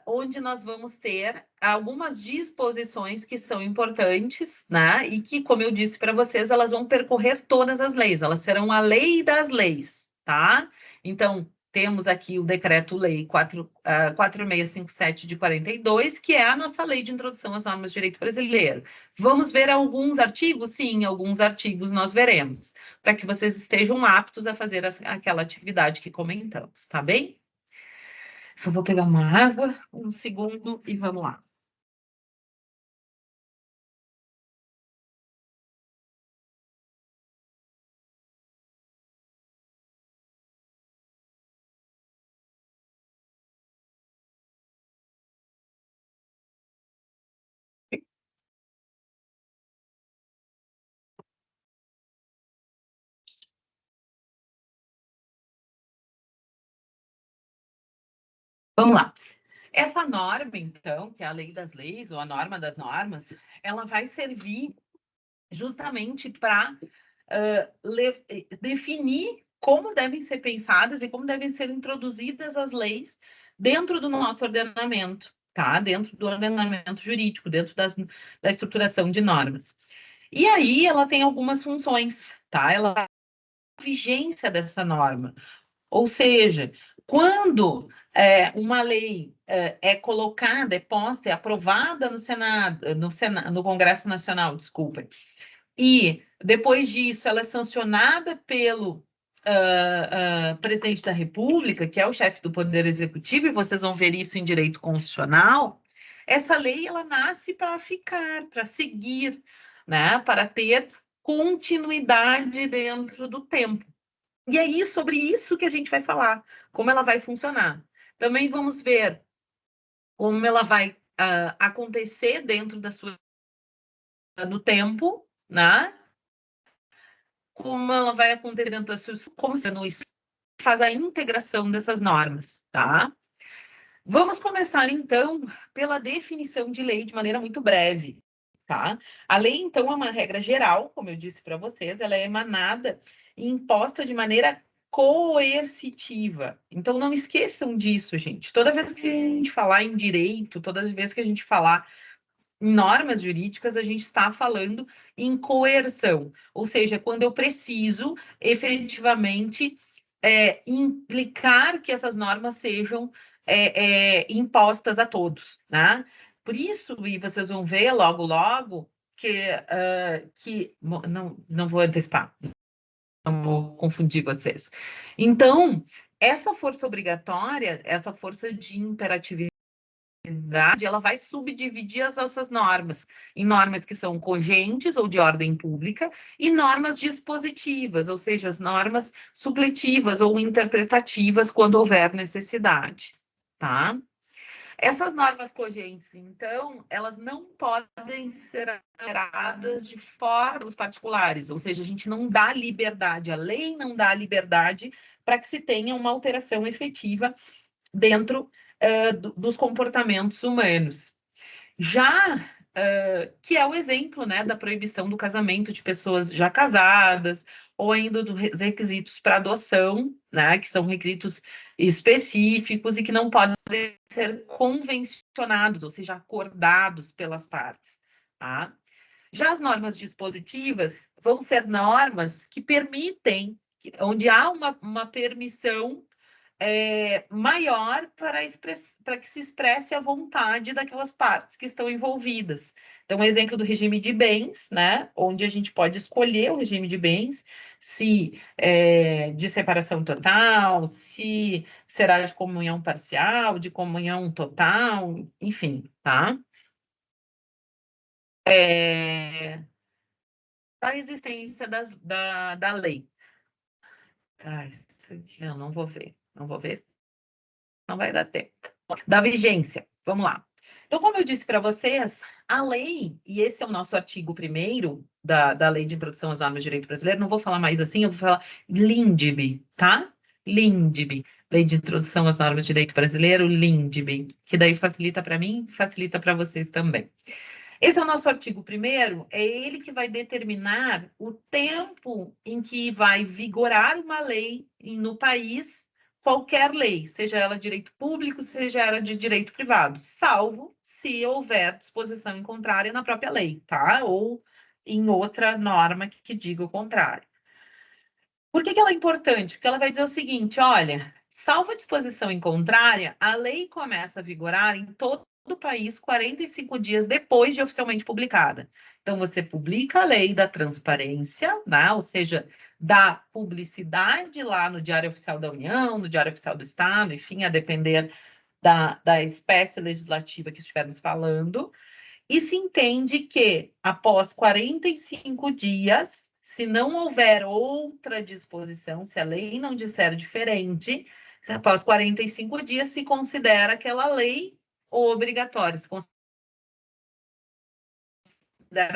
Onde nós vamos ter algumas disposições que são importantes, né? E que, como eu disse para vocês, elas vão percorrer todas as leis, elas serão a lei das leis, tá? Então, temos aqui o Decreto-Lei 4657 de 42, que é a nossa lei de introdução às normas de direito brasileiro. Vamos ver alguns artigos? Sim, alguns artigos nós veremos, para que vocês estejam aptos a fazer aquela atividade que comentamos, tá bem? Só vou pegar uma água, um segundo e vamos lá. Vamos lá. Essa norma, então, que é a lei das leis, ou a norma das normas, ela vai servir justamente para definir como devem ser pensadas e como devem ser introduzidas as leis dentro do nosso ordenamento, tá? Dentro do ordenamento jurídico, dentro da estruturação de normas. E aí ela tem algumas funções, tá? Ela a vigência dessa norma. Ou seja, quando uma lei é colocada, é posta, é aprovada no Senado, no Congresso Nacional, desculpa, e depois disso ela é sancionada pelo presidente da República, que é o chefe do Poder Executivo, e vocês vão ver isso em direito constitucional, essa lei ela nasce para ficar, para seguir, né, para ter continuidade dentro do tempo. E aí, sobre isso que a gente vai falar, como ela vai funcionar. Também vamos ver como ela vai acontecer dentro da sua no tempo, né? Como ela vai acontecer dentro da sua, como se não faz a integração dessas normas, tá? Vamos começar então pela definição de lei de maneira muito breve, tá? A lei então é uma regra geral, como eu disse para vocês, ela é emanada e imposta de maneira coercitiva. Então, não esqueçam disso, gente. Toda vez que a gente falar em direito, toda vez que a gente falar em normas jurídicas, a gente está falando em coerção. Ou seja, quando eu preciso efetivamente implicar que essas normas sejam impostas a todos, né? Por isso, e vocês vão ver logo, logo, que não vou antecipar, não vou confundir vocês. Então, essa força obrigatória, essa força de imperatividade, ela vai subdividir as nossas normas em normas que são cogentes ou de ordem pública e normas dispositivas, ou seja, as normas supletivas ou interpretativas quando houver necessidade, tá? Essas normas cogentes, então, elas não podem ser alteradas de formas particulares, ou seja, a gente não dá liberdade, a lei não dá liberdade para que se tenha uma alteração efetiva dentro dos comportamentos humanos. Já que é o exemplo, né, da proibição do casamento de pessoas já casadas, ou ainda dos requisitos para adoção, né, que são requisitos específicos e que não podem ser convencionados, ou seja, acordados pelas partes, tá? Já as normas dispositivas vão ser normas que permitem, onde há uma permissão maior para que se expresse a vontade daquelas partes que estão envolvidas. Então, exemplo do regime de bens, né, onde a gente pode escolher o regime de bens, se é de separação total, se será de comunhão parcial, de comunhão total, enfim, tá? A existência da lei. Ah, isso aqui eu não vou ver. Não vou ver, não vai dar tempo. Da vigência, vamos lá. Então, como eu disse para vocês, a lei, e esse é o nosso artigo 1º da Lei de Introdução às Normas de Direito Brasileiro, não vou falar mais assim, eu vou falar LINDB, tá? LINDB, Lei de Introdução às Normas de Direito Brasileiro, LINDB, que daí facilita para mim, facilita para vocês também. Esse é o nosso artigo 1º, é ele que vai determinar o tempo em que vai vigorar uma lei no país, qualquer lei, seja ela de direito público, seja ela de direito privado, salvo se houver disposição em contrária na própria lei, tá? Ou em outra norma que diga o contrário. Por que ela é importante? Porque ela vai dizer o seguinte, olha, salvo a disposição em contrária, a lei começa a vigorar em todo o país 45 dias depois de oficialmente publicada. Então, você publica a lei da transparência, né? Ou seja, da publicidade lá no Diário Oficial da União, no Diário Oficial do Estado, enfim, a depender da espécie legislativa que estivermos falando, e se entende que, após 45 dias, se não houver outra disposição, se a lei não disser diferente, após 45 dias se considera aquela lei obrigatória, se considera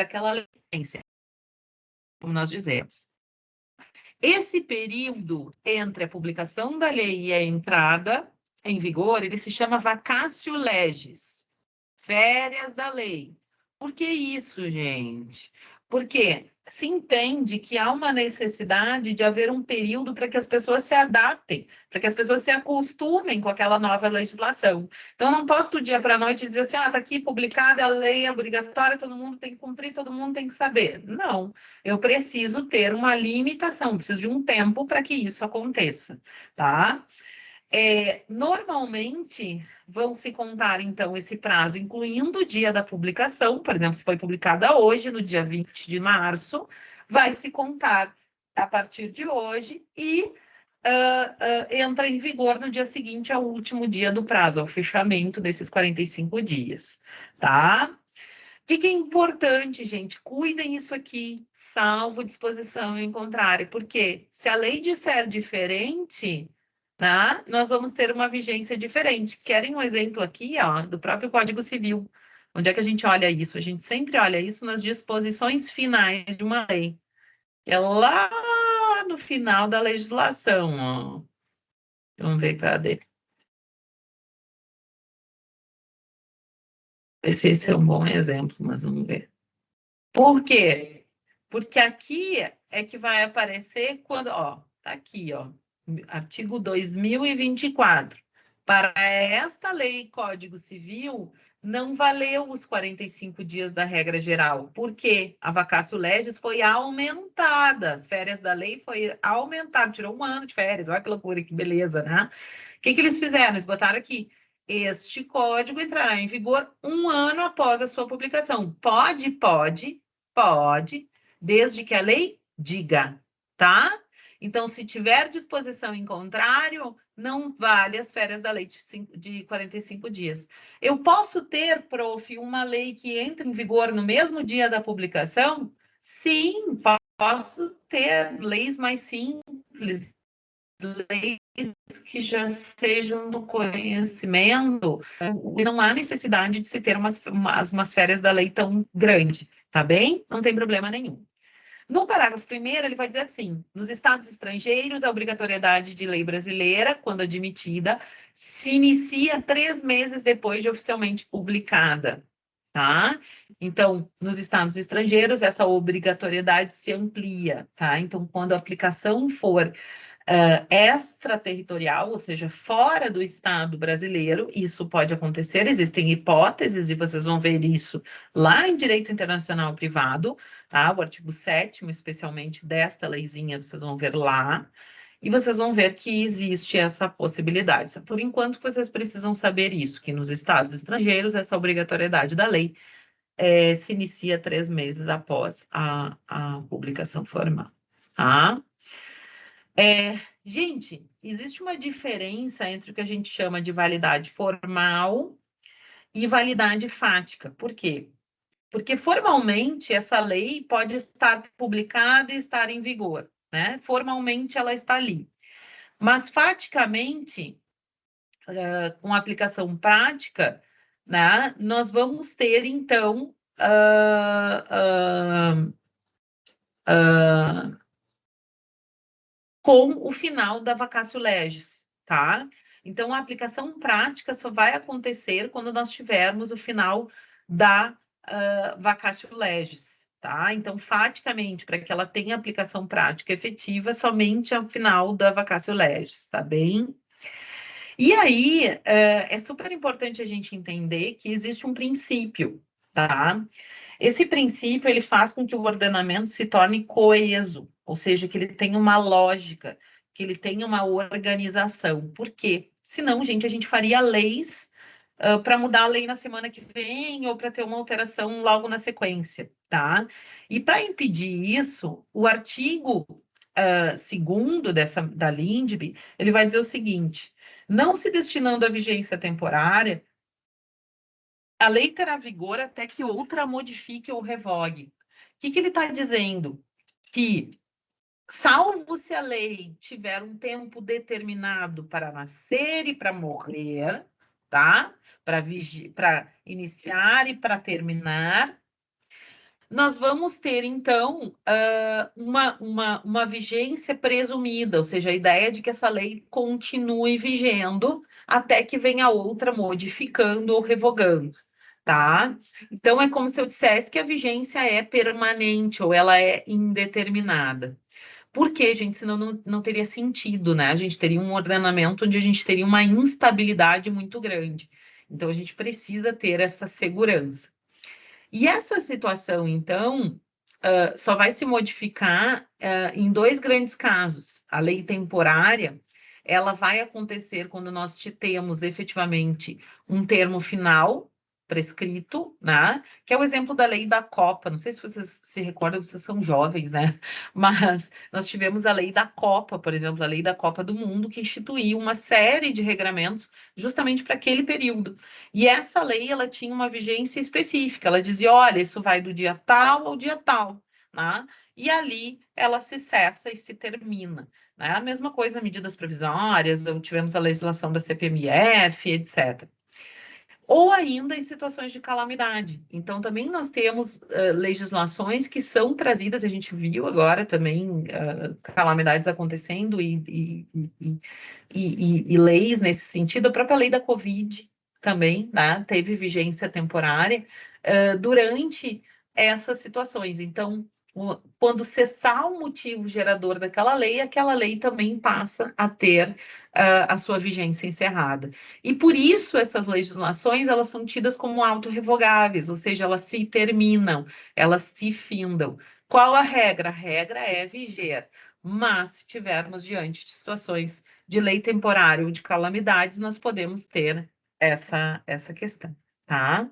aquela lei, como nós dizemos. Esse período entre a publicação da lei e a entrada em vigor, ele se chama vacatio legis, férias da lei. Por que isso, gente? Porque se entende que há uma necessidade de haver um período para que as pessoas se adaptem, para que as pessoas se acostumem com aquela nova legislação. Então, não posso do dia para a noite dizer assim, está aqui publicada a lei obrigatória, todo mundo tem que cumprir, todo mundo tem que saber. Não, eu preciso ter uma limitação, preciso de um tempo para que isso aconteça, tá? Normalmente, vão se contar, então, esse prazo, incluindo o dia da publicação, por exemplo, se foi publicada hoje, no dia 20 de março, vai se contar a partir de hoje e entra em vigor no dia seguinte ao último dia do prazo, ao fechamento desses 45 dias, tá? O que é importante, gente? Cuidem isso aqui, salvo disposição em contrário, porque se a lei disser diferente, tá? Nós vamos ter uma vigência diferente. Querem um exemplo aqui, ó, do próprio Código Civil? Onde é que a gente olha isso? A gente sempre olha isso nas disposições finais de uma lei. É lá no final da legislação, ó. Vamos ver, cadê? Esse é um bom exemplo, mas vamos ver. Por quê? Porque aqui é que vai aparecer quando, ó, tá aqui, ó, artigo 2024. Para esta lei Código Civil, não valeu os 45 dias da regra geral, porque a vacatio legis foi aumentada, as férias da lei foi aumentada, tirou um ano de férias, olha que loucura, que beleza, né? O que eles fizeram? Eles botaram aqui, este código entrará em vigor um ano após a sua publicação. Pode, desde que a lei diga, tá? Então, se tiver disposição em contrário, não vale as férias da lei de 45 dias. Eu posso ter, prof, uma lei que entre em vigor no mesmo dia da publicação? Sim, posso ter leis mais simples, leis que já sejam do conhecimento, não há necessidade de se ter umas férias da lei tão grande, tá bem? Não tem problema nenhum. No parágrafo 1º, ele vai dizer assim, nos estados estrangeiros, a obrigatoriedade de lei brasileira, quando admitida, se inicia 3 meses depois de oficialmente publicada, tá? Então, nos estados estrangeiros, essa obrigatoriedade se amplia, tá? Então, quando a aplicação for extraterritorial, ou seja, fora do Estado brasileiro, isso pode acontecer, existem hipóteses, e vocês vão ver isso lá em Direito Internacional Privado, tá? O artigo 7º, especialmente desta leizinha, vocês vão ver lá, e vocês vão ver que existe essa possibilidade. Por enquanto, vocês precisam saber isso, que nos Estados estrangeiros, essa obrigatoriedade da lei se inicia 3 meses após a publicação formal, tá? Gente, existe uma diferença entre o que a gente chama de validade formal e validade fática. Por quê? Porque formalmente essa lei pode estar publicada e estar em vigor, né? Formalmente ela está ali. Mas faticamente, com aplicação prática, né, nós vamos ter, então, com o final da vacatio legis, tá? Então, a aplicação prática só vai acontecer quando nós tivermos o final da vacatio legis, tá? Então, faticamente, para que ela tenha aplicação prática efetiva, somente ao final da vacatio legis, tá bem? E aí, é super importante a gente entender que existe um princípio, tá? Esse princípio, ele faz com que o ordenamento se torne coeso, ou seja, que ele tenha uma lógica, que ele tenha uma organização. Por quê? Senão, gente, a gente faria leis para mudar a lei na semana que vem ou para ter uma alteração logo na sequência, tá? E para impedir isso, o artigo 2º da LINDB, ele vai dizer o seguinte: não se destinando à vigência temporária, a lei terá vigor até que outra modifique ou revogue. O que ele está dizendo? Que, salvo se a lei tiver um tempo determinado para nascer e para morrer, tá? Para iniciar e para terminar, nós vamos ter, então, uma vigência presumida, ou seja, a ideia de que essa lei continue vigendo até que venha outra modificando ou revogando, tá? Então, é como se eu dissesse que a vigência é permanente ou ela é indeterminada. Por quê, gente? Senão não teria sentido, né? A gente teria um ordenamento onde a gente teria uma instabilidade muito grande. Então, a gente precisa ter essa segurança. E essa situação, então, só vai se modificar em 2 grandes casos. A lei temporária, ela vai acontecer quando nós temos efetivamente um termo final prescrito, né? Que é o exemplo da lei da Copa. Não sei se vocês se recordam, vocês são jovens, né? Mas nós tivemos a lei da Copa, por exemplo, a lei da Copa do Mundo, que instituiu uma série de regramentos justamente para aquele período. E essa lei, ela tinha uma vigência específica. Ela dizia, olha, isso vai do dia tal ao dia tal, né? E ali ela se cessa e se termina, né? A mesma coisa, medidas provisórias, ou tivemos a legislação da CPMF, etc. Ou ainda em situações de calamidade. Então, também nós temos legislações que são trazidas, a gente viu agora também calamidades acontecendo e leis nesse sentido. A própria lei da Covid também, né, teve vigência temporária durante essas situações. Então, quando cessar o motivo gerador daquela lei, aquela lei também passa a ter a sua vigência encerrada. E por isso essas legislações, elas são tidas como autorrevogáveis, ou seja, elas se terminam, elas se findam. Qual a regra? A regra é viger. Mas se tivermos diante de situações de lei temporária ou de calamidades, nós podemos ter essa questão, tá?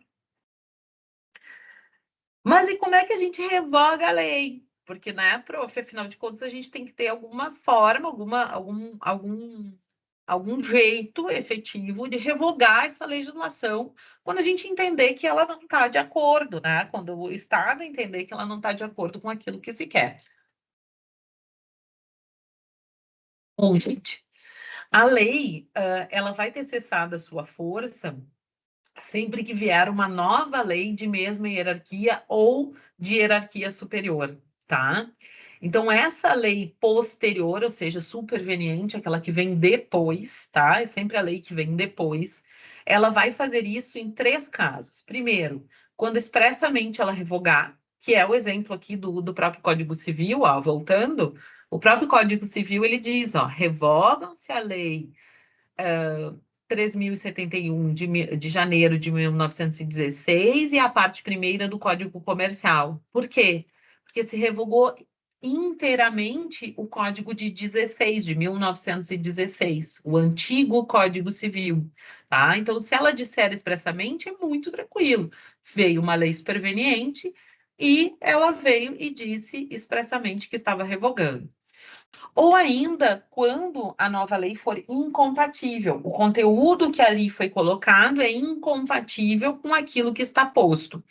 Mas e como é que a gente revoga a lei? Porque, né, prof, afinal de contas, a gente tem que ter alguma forma, algum jeito efetivo de revogar essa legislação quando a gente entender que ela não está de acordo, né? Quando o Estado entender que ela não está de acordo com aquilo que se quer. Bom, gente, a lei, ela vai ter cessado a sua força sempre que vier uma nova lei de mesma hierarquia ou de hierarquia superior, tá? Então, essa lei posterior, ou seja, superveniente, aquela que vem depois, tá? É sempre a lei que vem depois. Ela vai fazer isso em 3 casos. Primeiro, quando expressamente ela revogar, que é o exemplo aqui do próprio Código Civil, ó, voltando, o próprio Código Civil, ele diz, ó, revogam-se a lei 3.071 de janeiro de 1916 e a parte primeira do Código Comercial. Por quê? Porque se revogou inteiramente o Código de 1916, o antigo Código Civil, tá? Então, se ela disser expressamente, é muito tranquilo. veio uma lei superveniente e ela veio e disse expressamente que estava revogando. Ou ainda, quando a nova lei for incompatível, o conteúdo que ali foi colocado é incompatível com aquilo que está posto.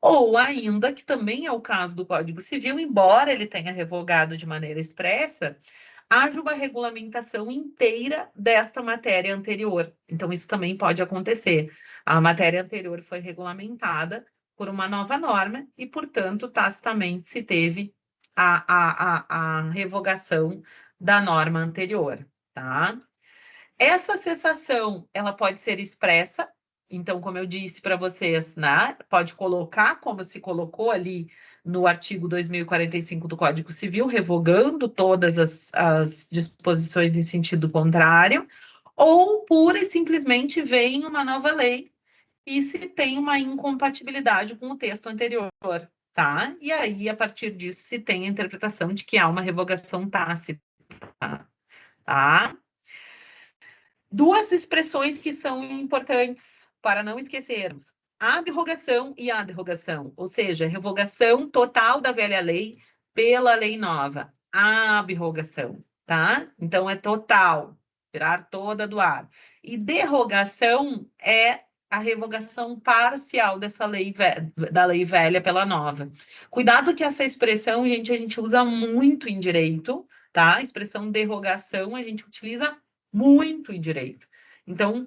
Ou ainda, que também é o caso do Código Civil, embora ele tenha revogado de maneira expressa, haja uma regulamentação inteira desta matéria anterior. Então, isso também pode acontecer. A matéria anterior foi regulamentada por uma nova norma e, portanto, tacitamente se teve a revogação da norma anterior, tá? Essa cessação, ela pode ser expressa, então, como eu disse para vocês, né, pode colocar, como se colocou ali no artigo 2045 do Código Civil, revogando todas as disposições em sentido contrário, ou pura e simplesmente vem uma nova lei e se tem uma incompatibilidade com o texto anterior, tá? E aí, a partir disso, se tem a interpretação de que há uma revogação tácita, tá? Duas expressões que são importantes para não esquecermos: a abrogação e a derrogação, ou seja, revogação total da velha lei pela lei nova. A abrogação, tá? Então é total, tirar toda do ar. E derrogação é a revogação parcial dessa lei da lei velha pela nova. Cuidado que essa expressão, gente, a gente usa muito em direito, tá? A expressão derrogação a gente utiliza muito em direito. Então,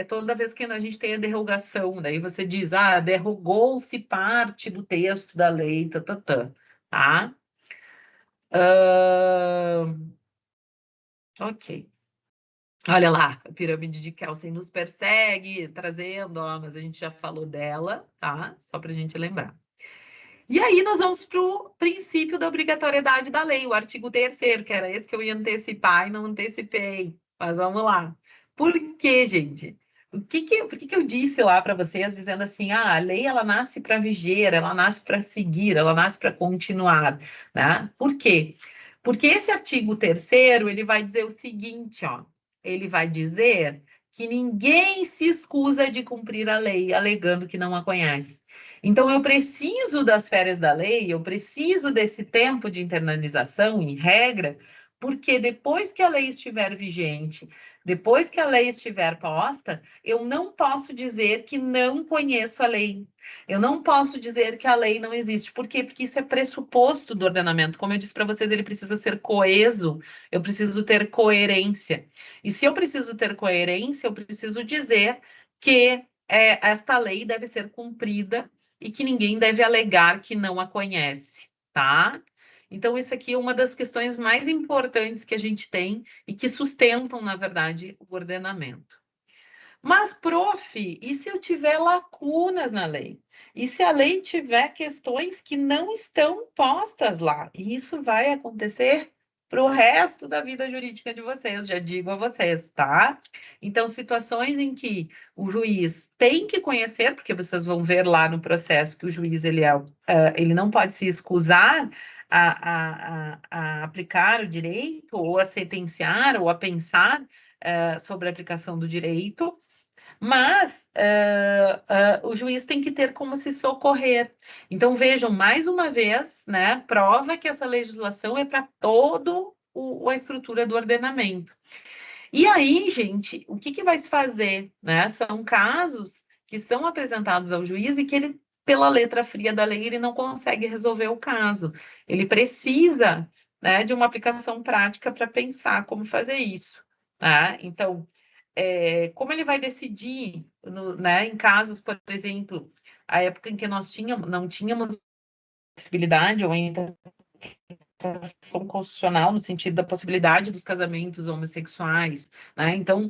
toda vez que a gente tem a derrogação, daí você diz, derrogou-se parte do texto da lei, tá? Ok. Olha lá, a pirâmide de Kelsen nos persegue, trazendo, mas a gente já falou dela, tá? Só para a gente lembrar. E aí nós vamos para o princípio da obrigatoriedade da lei, o artigo 3º, que era esse que eu ia antecipar e não antecipei. Mas vamos lá. Por quê, gente? Por que eu disse lá para vocês, dizendo assim, a lei ela nasce para viger, ela nasce para seguir, ela nasce para continuar, né? Por quê? Porque esse artigo 3º, ele vai dizer o seguinte, ó, ele vai dizer que ninguém se escusa de cumprir a lei, alegando que não a conhece. Então, eu preciso das férias da lei, eu preciso desse tempo de internalização, em regra, porque depois que a lei estiver vigente, depois que a lei estiver posta, eu não posso dizer que não conheço a lei. Eu não posso dizer que a lei não existe. Por quê? Porque isso é pressuposto do ordenamento. Como eu disse para vocês, ele precisa ser coeso, eu preciso ter coerência. E se eu preciso ter coerência, eu preciso dizer que esta lei deve ser cumprida e que ninguém deve alegar que não a conhece, tá? Então, isso aqui é uma das questões mais importantes que a gente tem e que sustentam, na verdade, o ordenamento. Mas, prof, e se eu tiver lacunas na lei? E se a lei tiver questões que não estão postas lá? E isso vai acontecer para o resto da vida jurídica de vocês, já digo a vocês, tá? Então, situações em que o juiz tem que conhecer, porque vocês vão ver lá no processo que o juiz ele não pode se escusar a aplicar o direito, ou a sentenciar, ou a pensar sobre a aplicação do direito, mas o juiz tem que ter como se socorrer. Então, vejam, mais uma vez, né, prova que essa legislação é para toda a estrutura do ordenamento. E aí, gente, o que vai se fazer? Né? São casos que são apresentados ao juiz e que ele, pela letra fria da lei, ele não consegue resolver o caso. Ele precisa, né, de uma aplicação prática para pensar como fazer isso. Tá? Então, como ele vai decidir, né, em casos, por exemplo, a época em que nós não tínhamos possibilidade ou ainda constitucional no sentido da possibilidade dos casamentos homossexuais, né? Então,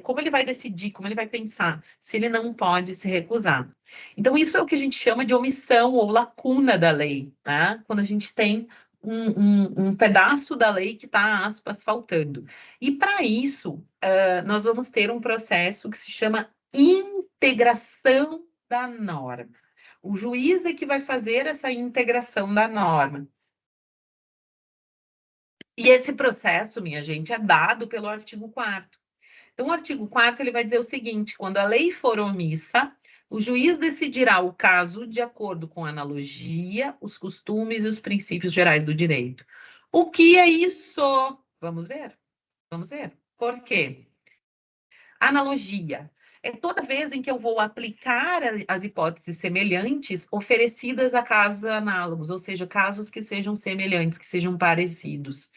como ele vai decidir, como ele vai pensar, se ele não pode se recusar. Então, isso é o que a gente chama de omissão ou lacuna da lei, né? Quando a gente tem um pedaço da lei que está, aspas, faltando. E, para isso, nós vamos ter um processo que se chama integração da norma. O juiz é que vai fazer essa integração da norma. E esse processo, minha gente, é dado pelo artigo 4º. Então, o artigo 4º ele vai dizer o seguinte: quando a lei for omissa, O juiz decidirá o caso de acordo com a analogia, os costumes e os princípios gerais do direito. O que é isso? Vamos ver. Vamos ver. Por quê? Analogia é toda vez em que eu vou aplicar as hipóteses semelhantes oferecidas a casos análogos, ou seja, casos que sejam semelhantes, que sejam parecidos.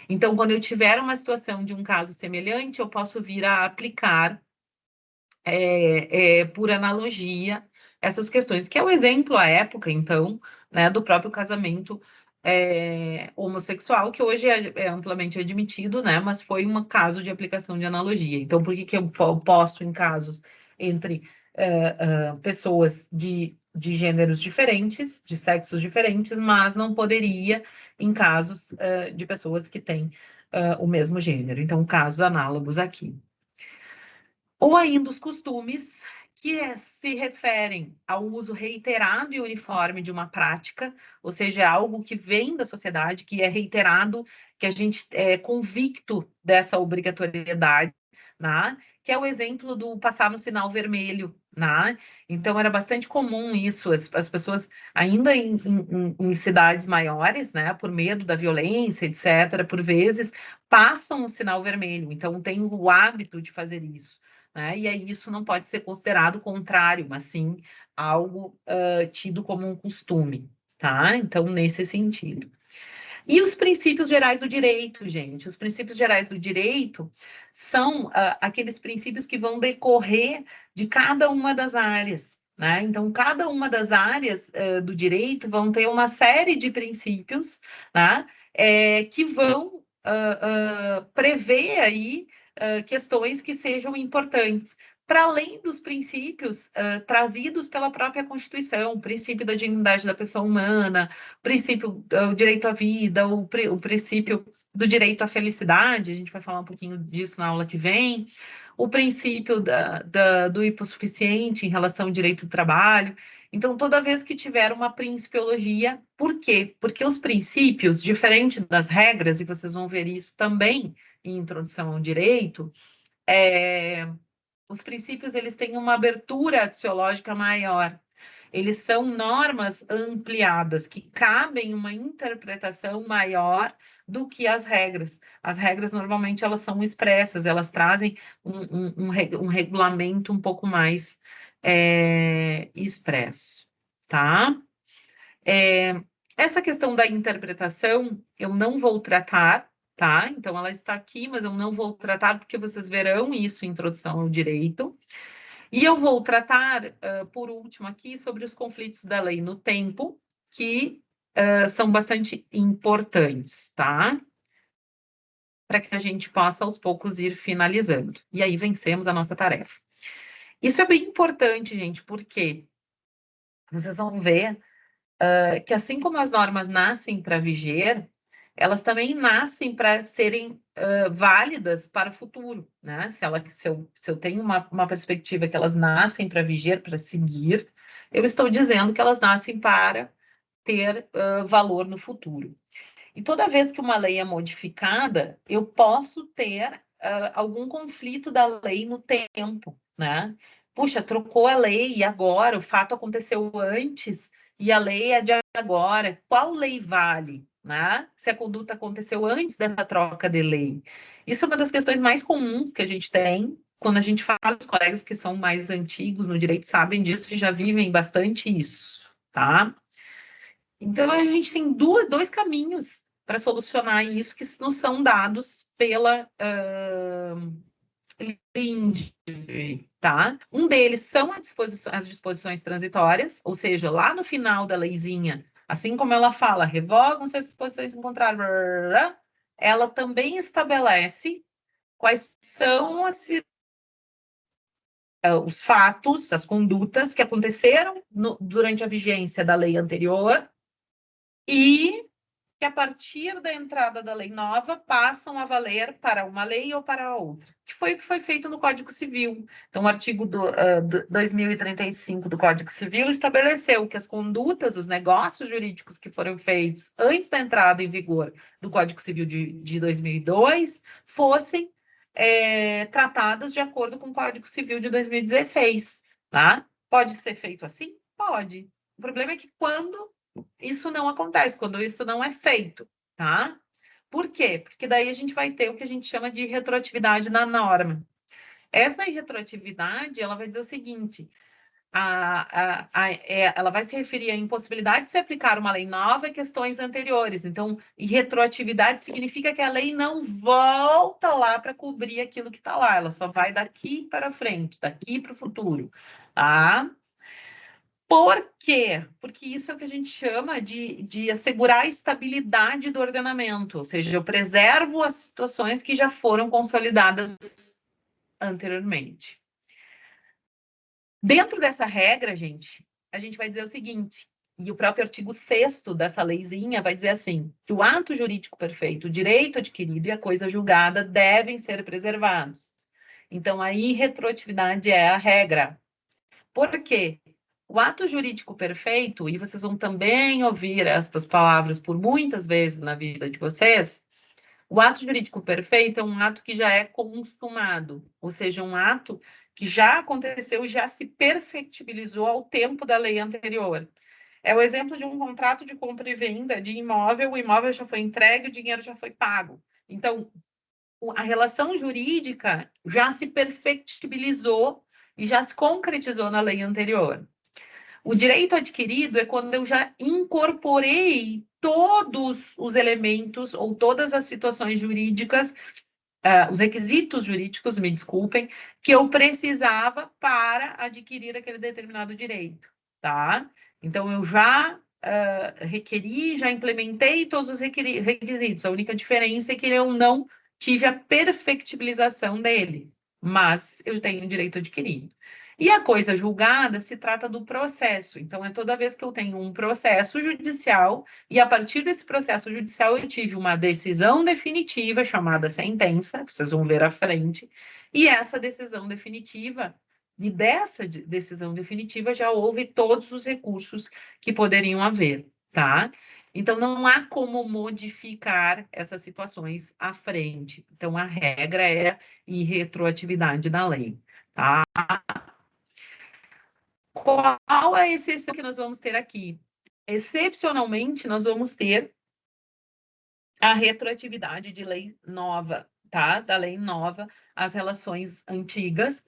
Então, quando eu tiver uma situação de um caso semelhante, eu posso vir a aplicar por analogia essas questões, que é o exemplo à época, então, né, do próprio casamento homossexual, que hoje é amplamente admitido, né, mas foi um caso de aplicação de analogia. Então, por que eu posto em casos entre pessoas de gêneros diferentes, de sexos diferentes, mas não poderia em casos de pessoas que têm o mesmo gênero? Então, casos análogos aqui. Ou ainda os costumes, que se referem ao uso reiterado e uniforme de uma prática, ou seja, é algo que vem da sociedade, que é reiterado, que a gente é convicto dessa obrigatoriedade, né? Que é o exemplo do passar no sinal vermelho, né? Então, era bastante comum isso, as pessoas, ainda em cidades maiores, né, por medo da violência, etc., por vezes, passam o sinal vermelho, então tem o hábito de fazer isso. Né? E aí isso não pode ser considerado contrário, mas sim algo tido como um costume, tá? Então, nesse sentido. E os princípios gerais do direito, gente? Os princípios gerais do direito são aqueles princípios que vão decorrer de cada uma das áreas, né? Então, cada uma das áreas do direito vão ter uma série de princípios, né? Que vão prever aí questões que sejam importantes, para além dos princípios trazidos pela própria Constituição, o princípio da dignidade da pessoa humana, o direito à vida, o princípio do direito à felicidade, a gente vai falar um pouquinho disso na aula que vem, o princípio do hipossuficiente em relação ao direito do trabalho. Então, toda vez que tiver uma principiologia, por quê? Porque os princípios, diferente das regras, e vocês vão ver isso também em Introdução ao Direito, os princípios eles têm uma abertura axiológica maior. Eles são normas ampliadas, que cabem uma interpretação maior do que as regras. As regras, normalmente, elas são expressas, elas trazem um regulamento um pouco mais expresso, tá? Essa questão da interpretação, eu não vou tratar, tá? Então, ela está aqui, mas eu não vou tratar, porque vocês verão isso em Introdução ao Direito. E eu vou tratar, por último aqui, sobre os conflitos da lei no tempo, que são bastante importantes, tá? Para que a gente possa, aos poucos, ir finalizando. E aí, vencemos a nossa tarefa. Isso é bem importante, gente, porque vocês vão ver que, assim como as normas nascem para viger, elas também nascem para serem válidas para o futuro, né? Se eu tenho uma perspectiva que elas nascem para viger, para seguir, eu estou dizendo que elas nascem para ter valor no futuro. E toda vez que uma lei é modificada, eu posso ter algum conflito da lei no tempo, né? Puxa, trocou a lei e agora o fato aconteceu antes e a lei é de agora. Qual lei vale, né? Se a conduta aconteceu antes dessa troca de lei. Isso é uma das questões mais comuns que a gente tem quando a gente fala, os colegas que são mais antigos no direito sabem disso e já vivem bastante isso, tá? Então, a gente tem dois caminhos para solucionar isso que nos são dados pela LINDB, tá? Um deles são as disposições transitórias, ou seja, lá no final da leizinha, assim como ela fala, revogam-se as disposições em contrário, ela também estabelece quais são os fatos, as condutas que aconteceram durante a vigência da lei anterior e que, a partir da entrada da lei nova, passam a valer para uma lei ou para a outra, que foi o que foi feito no Código Civil. Então, o artigo 2035 do Código Civil estabeleceu que as condutas, os negócios jurídicos que foram feitos antes da entrada em vigor do Código Civil de 2002 fossem tratadas de acordo com o Código Civil de 2016, tá? Pode ser feito assim? Pode. O problema é que quando isso não acontece, quando isso não é feito, tá? Por quê? Porque daí a gente vai ter o que a gente chama de retroatividade na norma. Essa retroatividade, ela vai dizer o seguinte, ela vai se referir à impossibilidade de se aplicar uma lei nova a questões anteriores. Então, retroatividade significa que a lei não volta lá para cobrir aquilo que está lá, ela só vai daqui para frente, daqui para o futuro, tá? Por quê? Porque isso é o que a gente chama de assegurar a estabilidade do ordenamento, ou seja, eu preservo as situações que já foram consolidadas anteriormente. Dentro dessa regra, a gente vai dizer o seguinte, e o próprio artigo 6º dessa leizinha vai dizer assim, que o ato jurídico perfeito, o direito adquirido e a coisa julgada devem ser preservados. Então, a irretroatividade é a regra. Por quê? O ato jurídico perfeito, e vocês vão também ouvir estas palavras por muitas vezes na vida de vocês, o ato jurídico perfeito é um ato que já é consumado, ou seja, um ato que já aconteceu e já se perfectibilizou ao tempo da lei anterior. É o exemplo de um contrato de compra e venda de imóvel, o imóvel já foi entregue, o dinheiro já foi pago. Então, a relação jurídica já se perfectibilizou e já se concretizou na lei anterior. O direito adquirido é quando eu já incorporei todos os elementos ou todas as situações jurídicas, os requisitos jurídicos, me desculpem, que eu precisava para adquirir aquele determinado direito, tá? Então, eu já requeri, já implementei todos os requisitos. A única diferença é que eu não tive a perfectibilização dele, mas eu tenho direito adquirido. E a coisa julgada se trata do processo. Então, é toda vez que eu tenho um processo judicial, e a partir desse processo judicial eu tive uma decisão definitiva, chamada sentença, vocês vão ver à frente, e essa decisão definitiva, e dessa decisão definitiva já houve todos os recursos que poderiam haver, tá? Então, não há como modificar essas situações à frente. Então, a regra é irretroatividade da lei, tá? Qual a exceção que nós vamos ter aqui? Excepcionalmente, nós vamos ter a retroatividade de lei nova, tá? Da lei nova às relações antigas,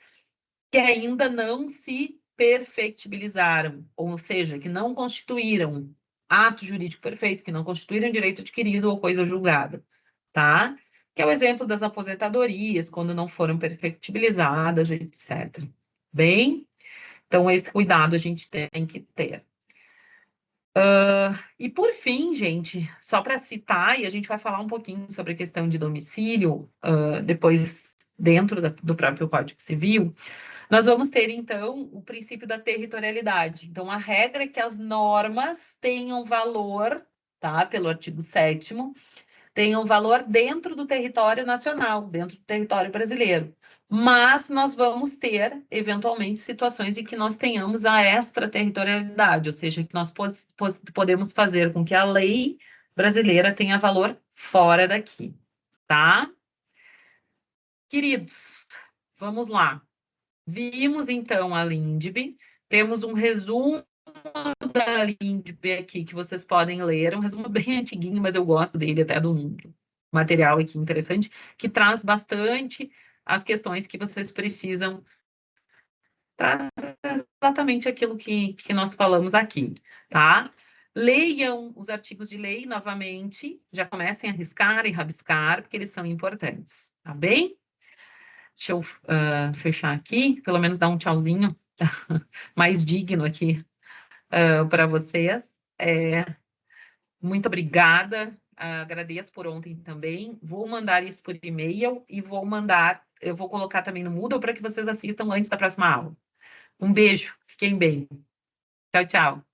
que ainda não se perfectibilizaram, ou seja, que não constituíram ato jurídico perfeito, que não constituíram direito adquirido ou coisa julgada, tá? Que é o exemplo das aposentadorias, quando não foram perfectibilizadas, etc. Bem, então esse cuidado a gente tem que ter. E por fim, gente, só para citar, e a gente vai falar um pouquinho sobre a questão de domicílio, depois dentro do próprio Código Civil, nós vamos ter, então, o princípio da territorialidade. Então, a regra é que as normas tenham valor, tá? Pelo artigo 7º, tenham valor dentro do território nacional, dentro do território brasileiro. Mas nós vamos ter, eventualmente, situações em que nós tenhamos a extraterritorialidade, ou seja, que nós podemos fazer com que a lei brasileira tenha valor fora daqui, tá? Queridos, vamos lá. Vimos, então, a LINDB, temos um resumo da LINDB aqui que vocês podem ler, um resumo bem antiguinho, mas eu gosto dele até do material aqui interessante, que traz bastante as questões que vocês precisam, traz exatamente aquilo que nós falamos aqui, tá? Leiam os artigos de lei novamente, já comecem a riscar e rabiscar, porque eles são importantes, tá bem? Deixa eu fechar aqui, pelo menos dar um tchauzinho mais digno aqui para vocês. Muito obrigada, agradeço por ontem também. Vou mandar isso por e-mail e eu vou colocar também no Moodle para que vocês assistam antes da próxima aula. Um beijo, fiquem bem. Tchau, tchau.